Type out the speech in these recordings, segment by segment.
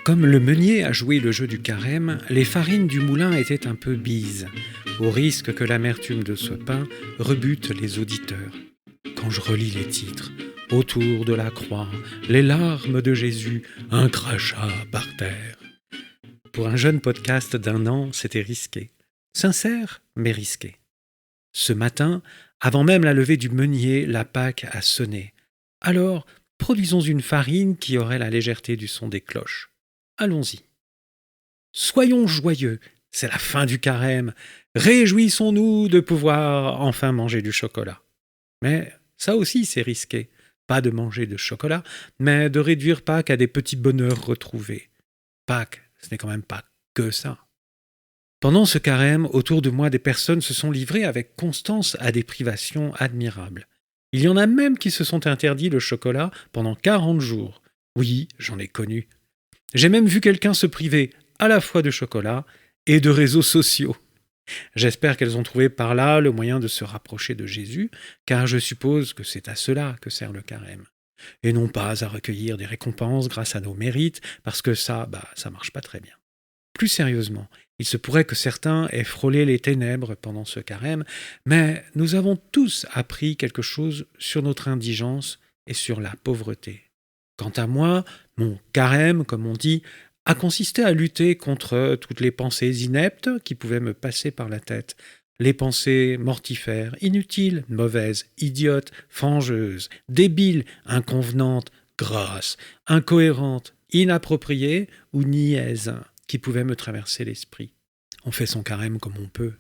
Comme le meunier a joué le jeu du carême, les farines du moulin étaient un peu bises, au risque que l'amertume de ce pain rebute les auditeurs. Quand je relis les titres, autour de la croix, les larmes de Jésus, un crachat par terre. Pour un jeune podcast d'1 an, c'était risqué. Sincère, mais risqué. Ce matin, avant même la levée du meunier, la Pâque a sonné. Alors, produisons une farine qui aurait la légèreté du son des cloches. Allons-y. Soyons joyeux, c'est la fin du carême. Réjouissons-nous de pouvoir enfin manger du chocolat. Mais ça aussi, c'est risqué. Pas de manger de chocolat, mais de réduire Pâques à des petits bonheurs retrouvés. Pâques, ce n'est quand même pas que ça. Pendant ce carême, autour de moi, des personnes se sont livrées avec constance à des privations admirables. Il y en a même qui se sont interdits le chocolat pendant 40 jours. Oui, j'en ai connu. J'ai même vu quelqu'un se priver à la fois de chocolat et de réseaux sociaux. J'espère qu'elles ont trouvé par là le moyen de se rapprocher de Jésus, car je suppose que c'est à cela que sert le carême. Et non pas à recueillir des récompenses grâce à nos mérites, parce que ça marche pas très bien. Plus sérieusement, il se pourrait que certains aient frôlé les ténèbres pendant ce carême, mais nous avons tous appris quelque chose sur notre indigence et sur la pauvreté. Quant à moi, mon carême, comme on dit, a consisté à lutter contre toutes les pensées ineptes qui pouvaient me passer par la tête. Les pensées mortifères, inutiles, mauvaises, idiotes, fangeuses, débiles, inconvenantes, grasses, incohérentes, inappropriées ou niaises qui pouvaient me traverser l'esprit. On fait son carême comme on peut.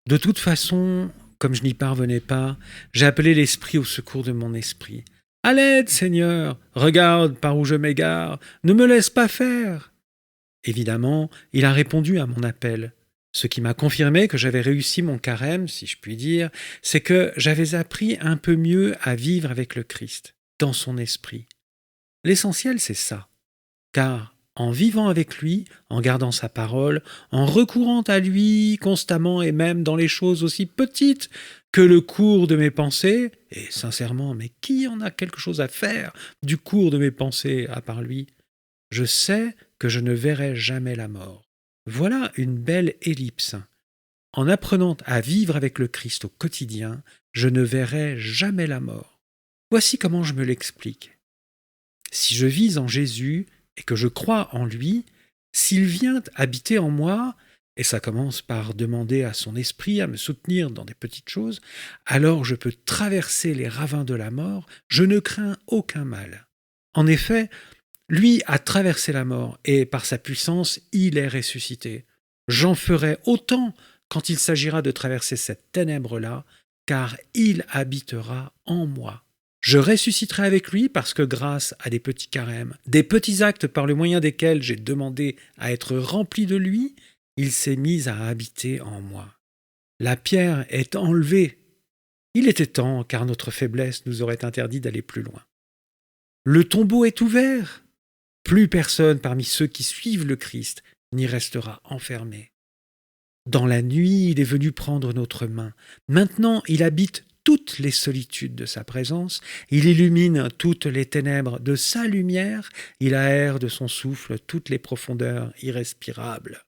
De toute façon, comme je n'y parvenais pas, j'ai appelé l'esprit au secours de mon esprit. « À l'aide, Seigneur, regarde par où je m'égare, ne me laisse pas faire !» Évidemment, il a répondu à mon appel. Ce qui m'a confirmé que j'avais réussi mon carême, si je puis dire, c'est que j'avais appris un peu mieux à vivre avec le Christ, dans son esprit. L'essentiel, c'est ça. Car en vivant avec lui, en gardant sa parole, en recourant à lui constamment et même dans les choses aussi petites que le cours de mes pensées, et sincèrement, mais qui en a quelque chose à faire du cours de mes pensées à part lui? Je sais que je ne verrai jamais la mort. Voilà une belle ellipse. En apprenant à vivre avec le Christ au quotidien, je ne verrai jamais la mort. Voici comment je me l'explique. Si je vis en Jésus et que je crois en lui, s'il vient habiter en moi, et ça commence par demander à son esprit à me soutenir dans des petites choses, alors je peux traverser les ravins de la mort, je ne crains aucun mal. En effet, lui a traversé la mort et par sa puissance, il est ressuscité. J'en ferai autant quand il s'agira de traverser cette ténèbre-là, car il habitera en moi. Je ressusciterai avec lui parce que grâce à des petits carêmes, des petits actes par le moyen desquels j'ai demandé à être rempli de lui, il s'est mis à habiter en moi. La pierre est enlevée. Il était temps, car notre faiblesse nous aurait interdit d'aller plus loin. Le tombeau est ouvert. Plus personne parmi ceux qui suivent le Christ n'y restera enfermé. Dans la nuit, il est venu prendre notre main. Maintenant, il habite toutes les solitudes de sa présence, il illumine toutes les ténèbres de sa lumière, il aère de son souffle toutes les profondeurs irrespirables.